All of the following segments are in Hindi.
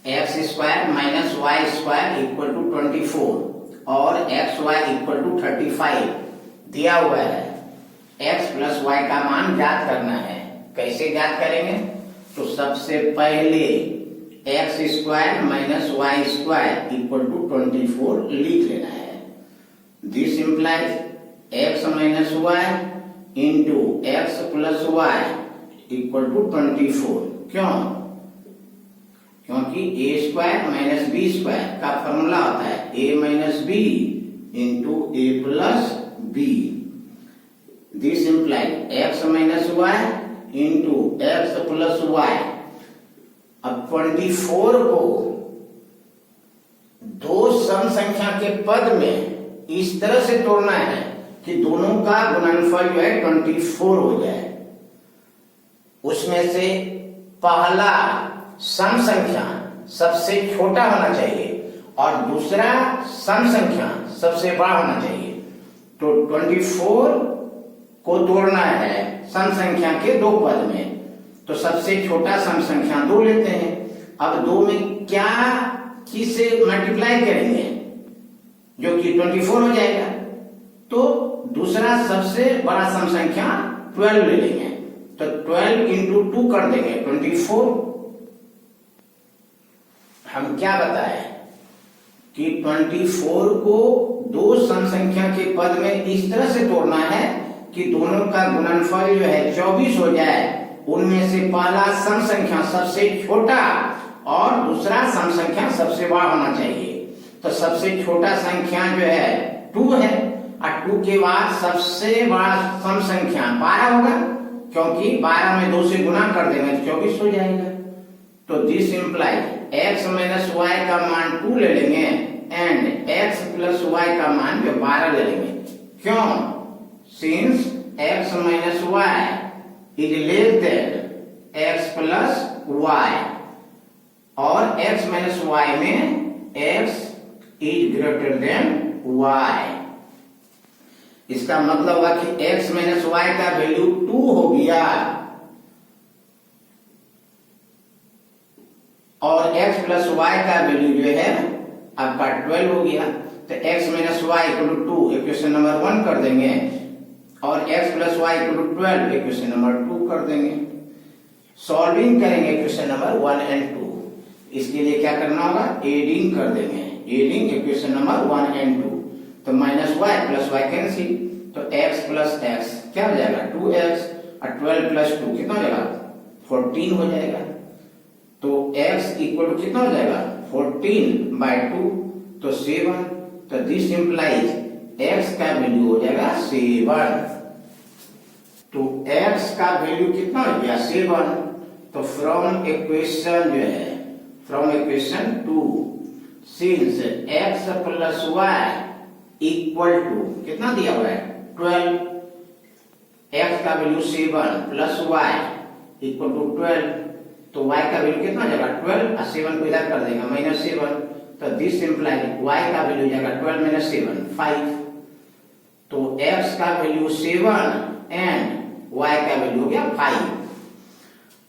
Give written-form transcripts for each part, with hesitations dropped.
X square minus Y square equal to 24 और एक्स वाई इक्वल टू 35 दिया हुआ है। एक्स प्लस वाई का मान ज्ञात करना है। कैसे ज्ञात करेंगे? तो सबसे पहले X square minus Y square equal to 24 लिख लेना है। This implies X minus Y into X plus Y equal to 24। क्यों? क्योंकि A square minus B square का फॉर्मूला होता है A minus B into A plus B. This implies X minus Y into X plus Y. अब 24 को दो सम संख्या के पद में इस तरह से तोड़ना है कि दोनों का गुणनफल जो है 24 हो जाए। उसमें से पहला सम संख्या सबसे छोटा होना चाहिए और दूसरा सम संख्या सबसे बड़ा होना चाहिए। तो 24 को तोड़ना है सम संख्या के दो पद में, तो सबसे छोटा सम संख्या 2 लेते हैं। अब 2 में क्या किससे मल्टीप्लाई करेंगे जो कि 24 हो जाएगा, तो दूसरा सबसे बड़ा सम संख्या 12 ले लेंगे। तो 12 इंटू 2 कर देंगे 24। हम क्या बताए कि 24 को दो सम संख्या के पद में इस तरह से तोड़ना है कि दोनों का गुणनफल जो है 24 हो जाए। उनमें से पहला सम संख्या सबसे छोटा और दूसरा सम संख्या सबसे बड़ा होना चाहिए। तो सबसे छोटा संख्या जो है 2 है और 2 के बाद सबसे बड़ा सम संख्या 12 होगा, क्योंकि 12 में 2 से गुना कर देंगे तो 24 हो जाएगा। तो this implies x minus y का मान 2 ले लेंगे एंड x प्लस वाई का मान जो 12 ले लेंगे। क्यों? Since x minus y is less than x plus y और x माइनस वाई में x is greater than y। इसका मतलब हुआ कि x माइनस वाई का वैल्यू 2 हो गया और x प्लस वाई का वैल्यू जो है आपका 12 हो गया। तो x minus y equal to 2 equation number 1 कर देंगे और x plus Y equal to 12 equation number 2 कर देंगे। सॉल्विंग करेंगे इक्वेशन नंबर 1 एंड 2। इसके लिए क्या करना होगा? एडिंग कर देंगे। Adding equation number 1 and 2। तो minus y plus y cancel, तो x प्लस x क्या हो जाएगा? 2x और 12 प्लस 2 कितना हो जाएगा? 14 हो जाएगा। तो x इक्वल टू कितना हो जाएगा? 14/2 तो 7। तो दिस इंप्लाइज x का वैल्यू हो जाएगा 7। तो x का वैल्यू कितना हो गया? 7। तो फ्रॉम इक्वेशन जो है from equation 2 since x plus Y equal to कितना दिया हुआ है? 12। x का value 7 plus y equal to 12। तो y का वैल्यू कितना हो जाएगा? 12 और 7 को इधर कर देंगे -7। तो दिस इंप्लाइज y का वैल्यू हो जाएगा 12 - 7 5। तो x का वैल्यू 7 एंड y का वैल्यू हो गया 5।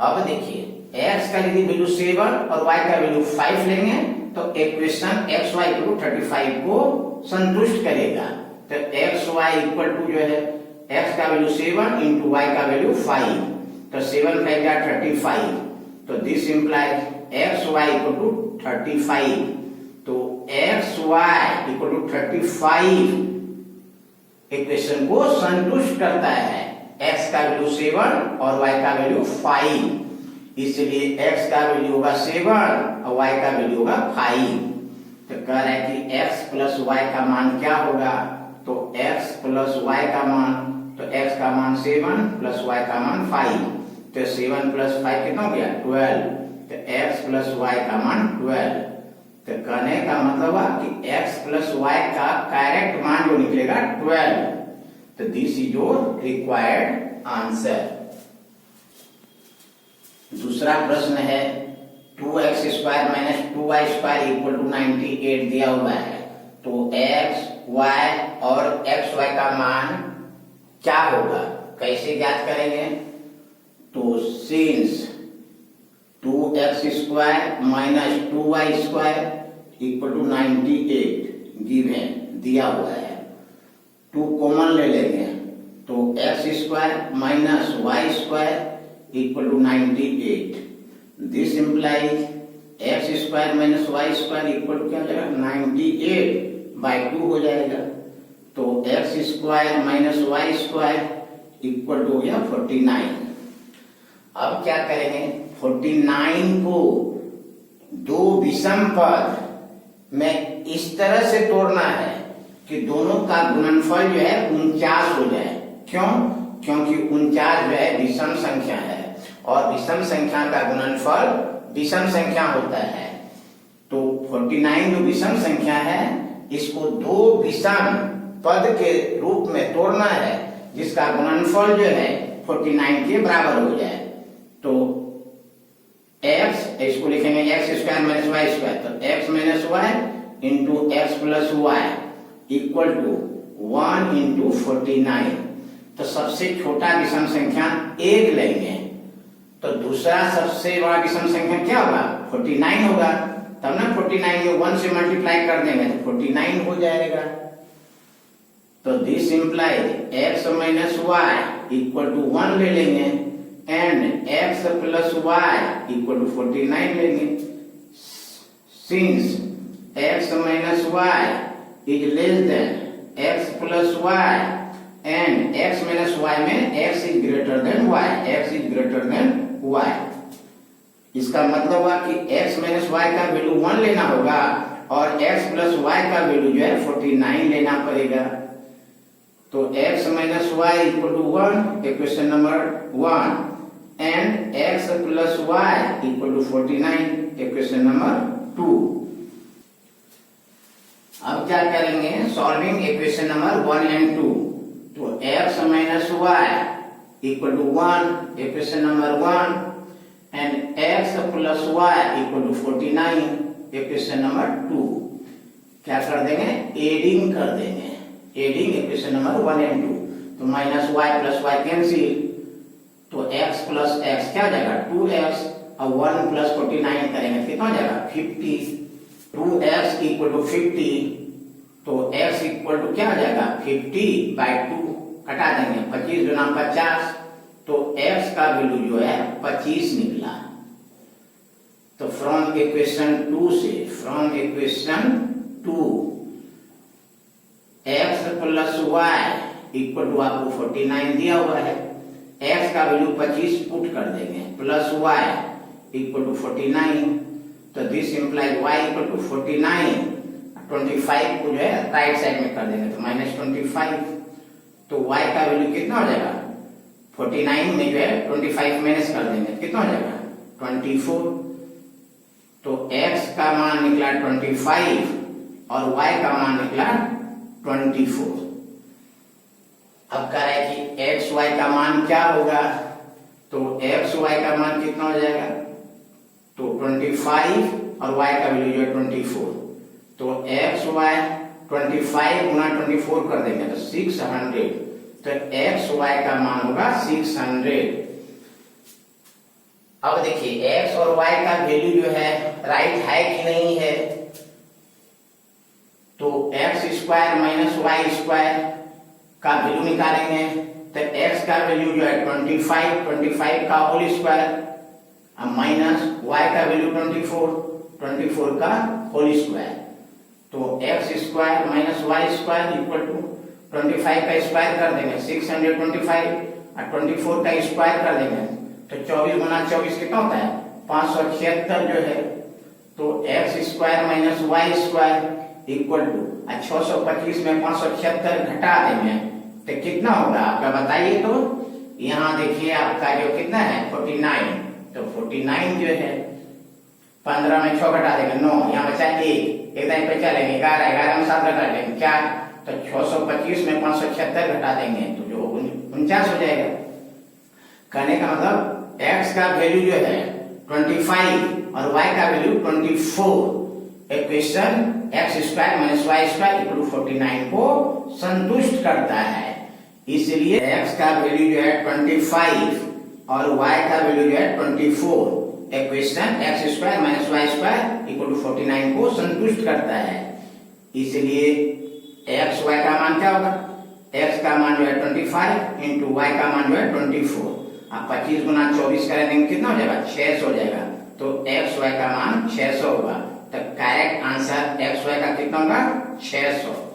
अब देखिए x का यदि वैल्यू 7 और y का वैल्यू 5 लेंगे तो इक्वेशन xy इक्वल टू 35 को संतुष्ट करेगा। तो xy इक्वल टू जो है x का वैल्यू 7 इंटू y का वैल्यू 5। तो 7 5 जा 35। तो this implies xy equal to 35। तो xy इक्वल टू 35 इक्वेशन को संतुष्ट करता है। x का वैल्यू 7 और y का वैल्यू 5, इसलिए x का वैल्यू होगा 7 और y का वैल्यू होगा 5। तो कह रहा है कि x प्लस y का मान क्या होगा? तो x प्लस y का मान, तो x का मान 7 प्लस y का मान 5। तो 7 प्लस 5 कितना हो गया? 12। तो x प्लस y का मान 12। तो कहने का मतलब है कि x प्लस y का करेक्ट मान जो निकलेगा 12। तो this is your required answer. दूसरा प्रश्न है 2x square minus 2y square equal to 98 दिया हुआ है। तो x, y और xy का मान क्या होगा? कैसे ज्ञात करेंगे? तो since 2x² minus 2y² equal to 98 given दिया हुआ है। 2 कॉमन ले लेंगे तो x² minus y² equal to 98। This implies x² minus y² equal to क्या हो जाएगा 98/2 हो जाएगा। तो x² minus y² equal to हो गया 49। अब क्या करेंगे 49 को दो विषम पद में इस तरह से तोड़ना है कि दोनों का गुणनफल जो है 49 हो जाए। क्यों? क्योंकि 49 जो है विषम संख्या है और विषम संख्या का गुणनफल विषम संख्या होता है। तो 49 जो विषम संख्या है इसको दो विषम पद के रूप में तोड़ना है जिसका गुणनफल जो है 49 के बराबर हो जाए। तो x इसको लिखेंगे x² माइनस y²। तो x minus y into x plus y equal to 1 into 49। तो सबसे छोटा विषम संख्या 1 लेंगे तो दूसरा सबसे बड़ा विषम संख्या क्या होगा 49 होगा। तब ना 49 में 1 से मल्टीप्लाई कर देंगे तो 49 हो जाएगा। तो this implies x minus y equal to 1 ले लेंगे and x plus y equal to 49 लेंगे। Since x minus y is less than x plus y and x minus y में x is greater than y, x is greater than y। इसका मतलब हुआ कि x माइनस y का वैल्यू 1 लेना होगा और x प्लस y का वैल्यू जो है 49 लेना पड़ेगा। तो x minus y equal to 1 equation number 1 and x plus y equal to 49 equation number 2। अब क्या करेंगे सॉल्विंग इक्वेशन नंबर 1 एंड 2। तो x minus y equal to 1 equation number 1 and x plus y equal to 49 equation number 2। क्या कर देंगे एडिंग कर देंगे, एडिंग इक्वेशन नंबर 1 एंड 2। तो minus y plus y cancel तो x प्लस x क्या हो जाएगा 2x और 1 प्लस 49 करेंगे कितना हो जाएगा 50। 2x इक्वल टू 50 तो x इक्वल टू क्या हो जाएगा 50/2 कटा देंगे 25 गुना 50 तो x का वैल्यू जो है 25 निकला। तो फ्रॉम इक्वेशन 2 से from equation 2 x plus y equal to आपको 49 दिया हुआ है, x का वैल्यू 25 पुट कर देंगे प्लस y इक्वल टू 49। तो this implies y equal to 49। 25 को जो है राइट साइड में कर देंगे तो माइनस 25। तो y का वैल्यू कितना हो जाएगा 49 में जो है 25 माइनस कर देंगे कितना हो जाएगा 24। तो x का मान निकला 25 और y का मान निकला 24। अब कह रहा है कि x y का मान क्या होगा। तो x y का मान कितना हो जाएगा तो 25 और y का वैल्यू जो है 24। तो x y 25 गुना 24 कर देंगे तो 600। तो x y का मान होगा 600। अब देखिए x और y का वैल्यू जो है राइट है कि नहीं है। तो x² माइनस y² का वैल्यू निकालेंगे तो x का वैल्यू जो है 25 का होल स्क्वायर माइनस y का वैल्यू 24 का होल स्क्वायर। तो x² minus y² equal to 25 का स्क्वायर कर देंगे 625 और 24 का स्क्वायर कर देंगे तो 24 गुना 24 कितना होता है 576 जो है। तो x² minus y² equal to 625 में 576 घटा देंगे तो कितना होगा आपका बताइए। तो यहाँ देखिए आपका जो कितना है 49। तो 49 जो है 15 में 6 घटा देंगे 9, यहाँ बचा 1 एकदम पे चलेंगे 11 में 7 घटा देंगे 4। तो 625 में 576 घटा देंगे तो जो 49 हो जाएगा। कहने का मतलब x का वैल्यू जो है 25 और y का value 24। Equation x² minus y² equal to 49 को संतुष्ट करता है। इसलिए x का वैल्यू जो है 25 और y का वैल्यू जो है 24 equation x square minus Y square equal to 49 को संतुष्ट करता है। इसलिए एक्स वाई का मान क्या होगा, एक्स का मान जो है 25 इंटू वाई का मान जो है 24। अब 25 गुना 24 कर देंगे कितना हो जाएगा, 600 हो जाएगा। तो एक्स वाई का मान 600 होगा। तो करेक्ट आंसर एक्स वाई का कितना होगा, 600।